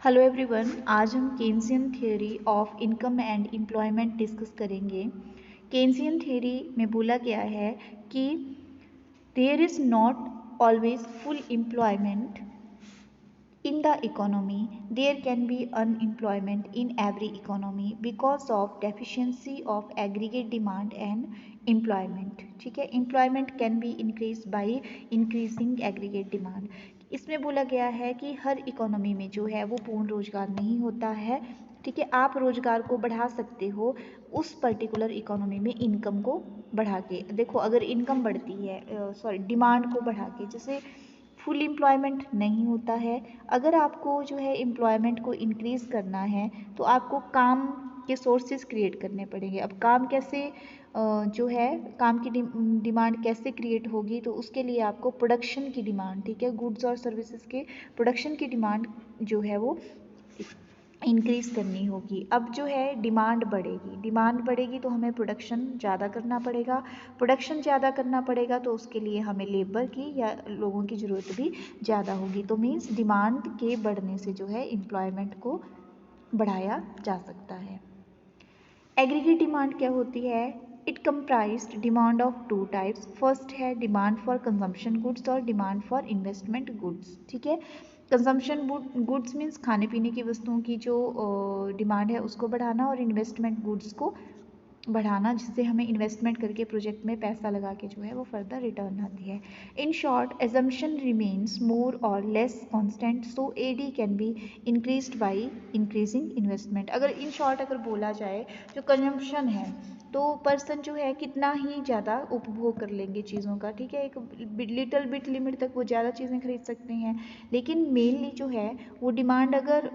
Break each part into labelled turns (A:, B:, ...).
A: Hello everyone, आज हम Keynesian theory of income and employment discuss करेंगे। केन्सियन थियोरी में बोला गया है कि there is not always full employment in the economy. There can be unemployment in every economy because of deficiency of aggregate demand and employment. ठीक है, employment can be increased by increasing aggregate demand. इसमें बोला गया है कि हर economy में जो है वो पूर्ण रोजगार नहीं होता है। ठीक है, आप रोजगार को बढ़ा सकते हो उस पर्टिकुलर इकोनॉमी में इनकम को बढ़ा के। देखो, अगर इनकम बढ़ती है, डिमांड को बढ़ा के, जैसे फुल एम्प्लॉयमेंट नहीं होता है। अगर आपको जो है एम्प्लॉयमेंट को इंक्रीज़ करना है तो आपको काम के सोर्सेज क्रिएट करने पड़ेंगे। अब काम कैसे जो है काम की डिमांड कैसे क्रिएट होगी, तो उसके लिए आपको प्रोडक्शन की डिमांड, ठीक है, गुड्स और सर्विसेज के प्रोडक्शन की डिमांड जो है वो इंक्रीज़ करनी होगी। अब जो है डिमांड बढ़ेगी तो हमें प्रोडक्शन ज़्यादा करना पड़ेगा। प्रोडक्शन ज़्यादा करना पड़ेगा तो उसके लिए हमें लेबर की या लोगों की ज़रूरत भी ज़्यादा होगी। तो मीन्स डिमांड के बढ़ने से जो है एम्प्लॉयमेंट को बढ़ाया जा सकता है। एग्रीगेट डिमांड क्या होती है? It comprised demand of two types. First है डिमांड फॉर कंजम्पशन गुड्स और डिमांड फॉर इन्वेस्टमेंट गुड्स। ठीक है, कंजम्पशन गुड्स मीन्स खाने पीने की वस्तुओं की जो डिमांड है उसको बढ़ाना, और इन्वेस्टमेंट गुड्स को बढ़ाना जिससे हमें इन्वेस्टमेंट करके प्रोजेक्ट में पैसा लगा के जो है वो फर्दर रिटर्न आती है। In short, assumption remains more और less constant, so AD can be increased by increasing investment. अगर इन शॉर्ट अगर बोला जाए, जो कंजम्पशन है तो पर्सन जो है कितना ही ज़्यादा उपभोग कर लेंगे चीज़ों का। ठीक है, एक लिटिल बिट लिमिट तक वो ज़्यादा चीज़ें खरीद सकते हैं, लेकिन मेनली जो है वो डिमांड अगर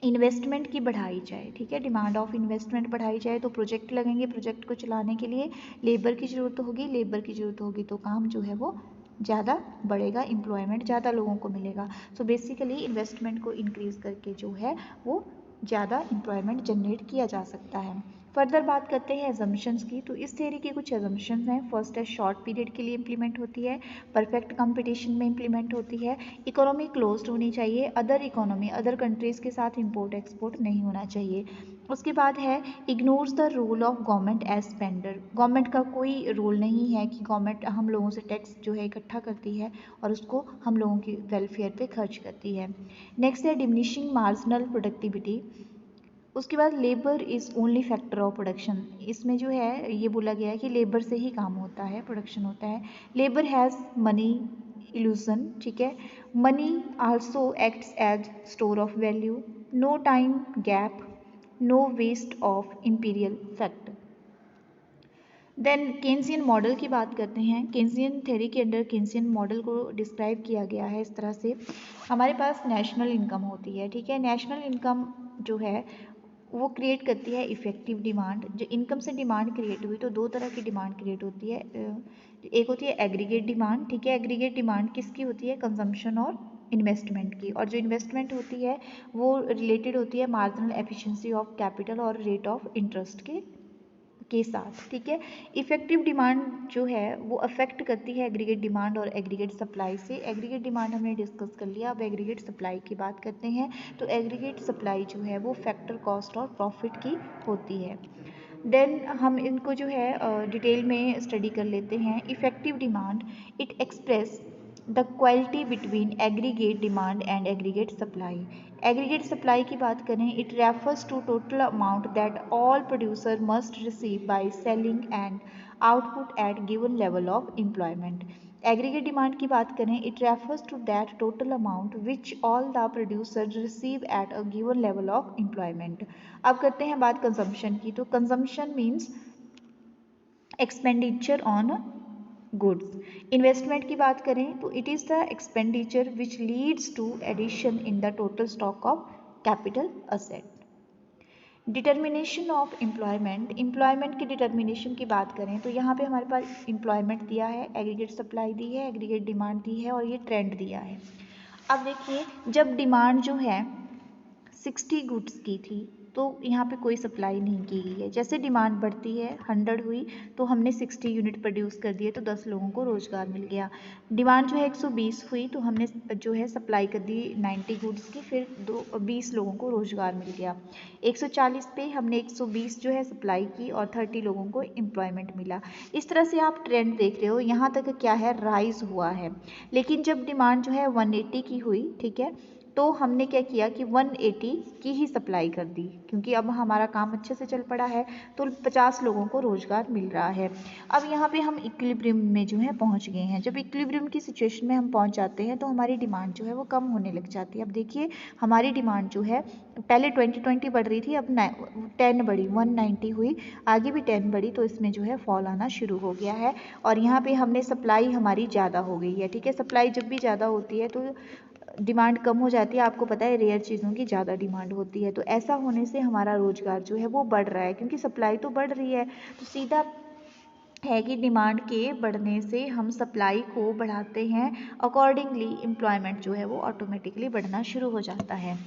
A: इन्वेस्टमेंट की बढ़ाई जाए, ठीक है, डिमांड ऑफ इन्वेस्टमेंट बढ़ाई जाए तो प्रोजेक्ट लगेंगे, प्रोजेक्ट को चलाने के लिए लेबर की ज़रूरत होगी तो काम जो है वो ज़्यादा बढ़ेगा, एम्प्लॉयमेंट ज़्यादा लोगों को मिलेगा। सो बेसिकली इन्वेस्टमेंट को इंक्रीज़ करके जो है वो ज़्यादा एम्प्लॉयमेंट जनरेट किया जा सकता है। फर्दर बात करते हैं एजम्पशंस की। तो इस थ्योरी के कुछ एजम्पशंस हैं। फर्स्ट है शॉर्ट पीरियड के लिए इम्प्लीमेंट होती है, परफेक्ट कंपटीशन में इम्प्लीमेंट होती है, इकोनॉमी क्लोज्ड होनी चाहिए, अदर कंट्रीज़ के साथ इम्पोर्ट एक्सपोर्ट नहीं होना चाहिए। उसके बाद है ignores the role of government as spender. Government का कोई रोल नहीं है कि गवर्नमेंट हम लोगों से टैक्स जो है इकट्ठा करती है और उसको हम लोगों की वेलफेयर पे खर्च करती है। नेक्स्ट है डिमिनिशिंग मार्जिनल प्रोडक्टिविटी। उसके बाद labour is only factor of production. इसमें जो है ये बोला गया है कि लेबर से ही काम होता है, प्रोडक्शन होता है। लेबर हैज़ मनी इल्यूजन, ठीक है, money also acts as store of value, no time gap, no waste of imperial fact. Then Keynesian model की बात करते हैं। केन्सियन थ्योरी के अंडर केन्सियन मॉडल को डिस्क्राइब किया गया है इस तरह से। हमारे पास नेशनल इनकम होती है, ठीक है, नेशनल इनकम जो है वो क्रिएट करती है इफेक्टिव डिमांड। जो इनकम से डिमांड क्रिएट हुई तो दो तरह की डिमांड क्रिएट होती है। एक होती है एग्रीगेट डिमांड, ठीक है, एग्रीगेट डिमांड किसकी होती है? कंजम्पशन और इन्वेस्टमेंट की। और जो इन्वेस्टमेंट होती है वो रिलेटेड होती है मार्जिनल एफिशिएंसी ऑफ कैपिटल और रेट ऑफ इंटरेस्ट के साथ। ठीक है, इफेक्टिव डिमांड जो है वो अफेक्ट करती है एग्रीगेट डिमांड और एग्रीगेट सप्लाई से। एग्रीगेट डिमांड हमने डिस्कस कर लिया, अब एग्रीगेट सप्लाई की बात करते हैं। तो एग्रीगेट सप्लाई जो है वो फैक्टर कॉस्ट और प्रॉफिट की होती है। देन हम इनको जो है डिटेल में स्टडी कर लेते हैं। Effective demand, it express the quality between aggregate demand and aggregate supply. Aggregate supply की बात करें, it refers to total amount that all producer must receive by selling and output at given level of employment. Aggregate demand की बात करें, it refers to that total amount which all the producer receive at a given level of employment. अब करते हैं बात consumption की। तो consumption means expenditure on goods. Investment की बात करें तो it is the expenditure which leads to addition in the total stock of capital asset. Determination of employment, employment की डिटर्मिनेशन की बात करें तो यहाँ पे हमारे पास एम्प्लॉयमेंट दिया है, एग्रीगेट सप्लाई दी है, एग्रीगेट डिमांड दी है और ये ट्रेंड दिया है। अब देखिए, जब डिमांड जो है 60 गुड्स की थी तो यहाँ पे कोई सप्लाई नहीं की गई है। जैसे डिमांड बढ़ती है 100 हुई तो हमने 60 यूनिट प्रोड्यूस कर दिए तो 10 लोगों को रोज़गार मिल गया। डिमांड जो है 120 हुई तो हमने जो है सप्लाई कर दी 90 गुड्स की, फिर 20 लोगों को रोज़गार मिल गया। 140 पे हमने 120 जो है सप्लाई की और 30 लोगों को एम्प्लॉयमेंट मिला। इस तरह से आप ट्रेंड देख रहे हो, यहाँ तक क्या है राइज हुआ है। लेकिन जब डिमांड जो है 180 की हुई, ठीक है, तो हमने क्या किया कि 180 की ही सप्लाई कर दी, क्योंकि अब हमारा काम अच्छे से चल पड़ा है तो 50 लोगों को रोज़गार मिल रहा है। अब यहाँ पे हम इक्विलिब्रियम में जो है पहुँच गए हैं। जब इक्विलिब्रियम की सिचुएशन में हम पहुँच जाते हैं तो हमारी डिमांड जो है वो कम होने लग जाती है। अब देखिए हमारी डिमांड जो है पहले 20 बढ़ रही थी, अब 10 बढ़ी, 190 हुई, आगे भी 10 बढ़ी, तो इसमें जो है फॉल आना शुरू हो गया है। और यहाँ पे हमने सप्लाई हमारी ज़्यादा हो गई है, ठीक है। सप्लाई जब भी ज़्यादा होती है तो डिमांड कम हो जाती है। आपको पता है रेयर चीज़ों की ज़्यादा डिमांड होती है, तो ऐसा होने से हमारा रोज़गार जो है वो बढ़ रहा है, क्योंकि सप्लाई तो बढ़ रही है। तो सीधा है कि डिमांड के बढ़ने से हम सप्लाई को बढ़ाते हैं, अकॉर्डिंगली एम्प्लॉयमेंट जो है वो ऑटोमेटिकली बढ़ना शुरू हो जाता है।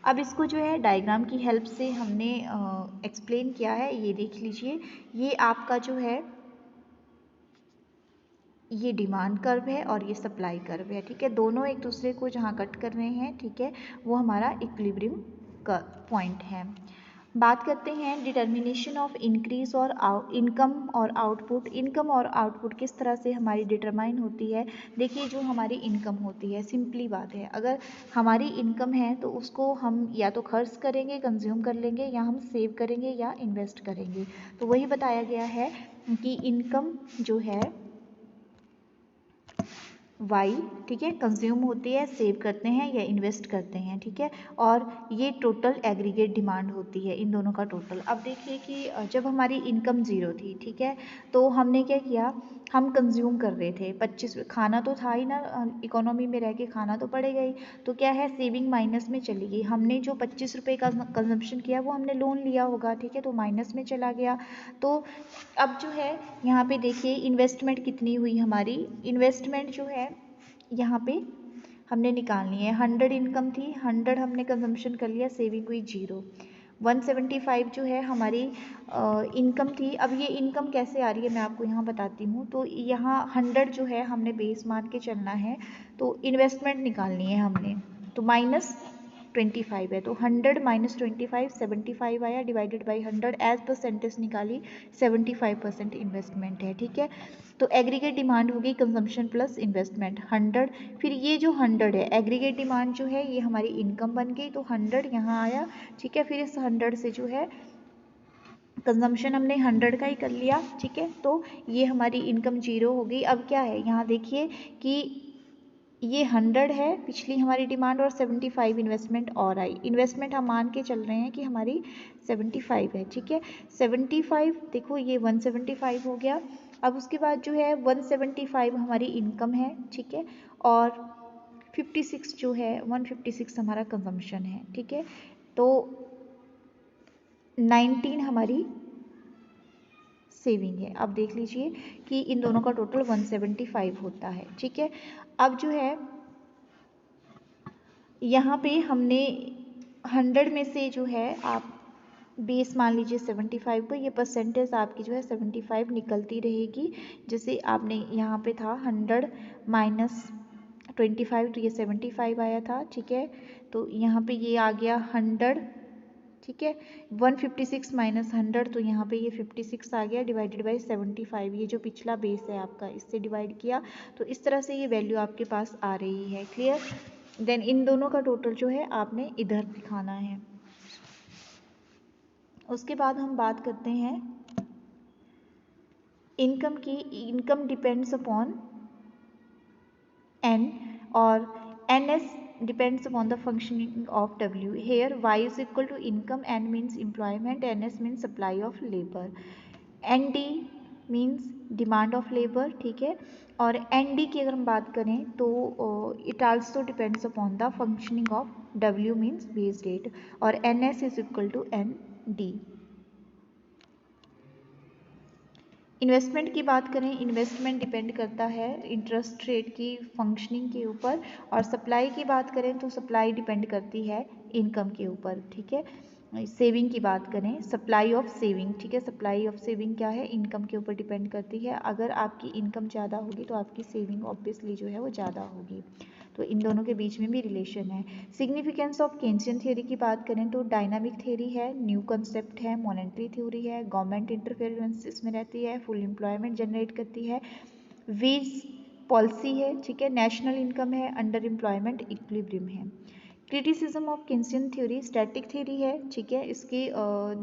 A: अब इसको जो है डायग्राम की हेल्प से हमने एक्सप्लेन किया है, ये देख लीजिए। ये आपका जो है ये डिमांड कर्व है और ये सप्लाई कर्व है, ठीक है। दोनों एक दूसरे को जहाँ कट कर रहे हैं, ठीक है, वो हमारा इक्विलिब्रियम का पॉइंट है। बात करते हैं डिटर्मिनेशन ऑफ इंक्रीज और इनकम और आउटपुट। इनकम और आउटपुट किस तरह से हमारी डिटरमाइन होती है। देखिए जो हमारी इनकम होती है, सिंपली बात है, अगर हमारी इनकम है तो उसको हम या तो खर्च करेंगे, कंज्यूम कर लेंगे, या हम सेव करेंगे या इन्वेस्ट करेंगे। तो वही बताया गया है कि इनकम जो है वाई, ठीक है, कंज्यूम होती है, सेव करते हैं या इन्वेस्ट करते हैं, ठीक है। और ये टोटल एग्रीगेट डिमांड होती है, इन दोनों का टोटल। अब देखिए कि जब हमारी इनकम ज़ीरो थी, ठीक है, तो हमने क्या किया, हम कंज्यूम कर रहे थे 25, खाना तो था ही ना, इकोनॉमी में रह के खाना तो पड़ेगा ही। तो क्या है, सेविंग माइनस में चली गई। हमने जो 25 रुपये का कंजम्पशन किया वो हमने लोन लिया होगा, ठीक है, तो माइनस में चला गया। तो अब जो है यहाँ पे देखिए इन्वेस्टमेंट कितनी हुई हमारी। इन्वेस्टमेंट जो है यहाँ पे हमने निकालनी है। 100 इनकम थी, 100 हमने कंजम्पशन कर लिया, सेविंग हुई 0। 175 जो है हमारी इनकम थी। अब ये इनकम कैसे आ रही है मैं आपको यहाँ बताती हूँ। तो यहाँ 100 जो है हमने बेस मान के चलना है, तो इन्वेस्टमेंट निकालनी है हमने, तो -25 है, तो 100 - 25 75 आया, डिवाइडेड बाई 100 एज परसेंटेज निकाली, 75% इन्वेस्टमेंट है, ठीक है। तो एग्रीगेट डिमांड होगी कंजम्पशन प्लस इन्वेस्टमेंट 100। फिर ये जो 100 है एग्रीगेट डिमांड जो है ये हमारी इनकम बन गई, तो 100 यहाँ आया, ठीक है। फिर इस 100 से जो है कंजम्पशन हमने 100 का ही कर लिया, ठीक है, तो ये हमारी इनकम 0 हो गई। अब क्या है, यहाँ देखिए कि ये 100 है पिछली हमारी डिमांड और 75 इन्वेस्टमेंट और आई। इन्वेस्टमेंट हम मान के चल रहे हैं कि हमारी 75 है, ठीक है। 75 देखो ये 175 हो गया। अब उसके बाद जो है 175 हमारी इनकम है, ठीक है, और 56 जो है 156 हमारा कंजम्पशन है, ठीक है। तो 19 हमारी सेविंग है। अब देख लीजिए कि इन दोनों का टोटल 175 होता है, ठीक है। अब जो है यहाँ पे हमने 100 में से जो है आप बेस मान लीजिए 75 को, ये परसेंटेज आपकी जो है 75 निकलती रहेगी। जैसे आपने यहाँ पे था 100 - 25, तो ये 75 आया था, ठीक है। तो यहाँ पे ये आ गया 100, ठीक है। 156 - 100, तो यहाँ पे ये 56 आ गया, डिवाइडेड बाई 75, ये जो पिछला बेस है आपका इससे डिवाइड किया, तो इस तरह से ये वैल्यू आपके पास आ रही है। क्लियर। देन इन दोनों का टोटल जो है आपने इधर दिखाना है। उसके बाद हम बात करते हैं इनकम की। इनकम डिपेंड्स अपॉन एन और NS depends upon the functioning of W. Here Y is equal to income, N means employment, NS means supply of labor, ND means demand of labor, ठीक है। और ND की अगर हम बात करें तो it also depends upon the functioning of W means base rate, और NS is equal to ND। Investment की बात करें, इन्वेस्टमेंट डिपेंड करता है इंटरेस्ट रेट की फंक्शनिंग के ऊपर, और सप्लाई की बात करें तो सप्लाई डिपेंड करती है इनकम के ऊपर, ठीक है। सेविंग की बात करें, सप्लाई ऑफ सेविंग, ठीक है, सप्लाई ऑफ सेविंग क्या है, इनकम के ऊपर डिपेंड करती है। अगर आपकी इनकम ज़्यादा होगी तो आपकी सेविंग ऑब्वियसली जो है वो ज़्यादा होगी, तो इन दोनों के बीच में भी रिलेशन है। सिग्निफिकेंस ऑफ केंसियन थ्योरी की बात करें तो डायनामिक थ्योरी है, न्यू कंसेप्ट है, मॉनेटरी थ्योरी है, गवर्नमेंट इंटरफेरेंस इसमें रहती है, फुल एम्प्लॉयमेंट जनरेट करती है, वीज पॉलिसी है, ठीक है, नेशनल इनकम है, अंडर एम्प्लॉयमेंट इक्विलिब्रियम है। Criticism of Keynesian theory static theory है, ठीक है, इसकी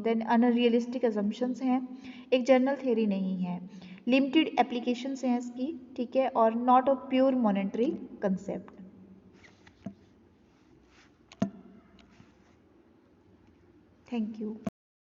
A: देन अनरियलिस्टिक अजम्पशंस हैं, एक जनरल थ्योरी नहीं है, लिमिटेड एप्लीकेशंस हैं इसकी, ठीक है, और not a pure monetary concept. Thank you.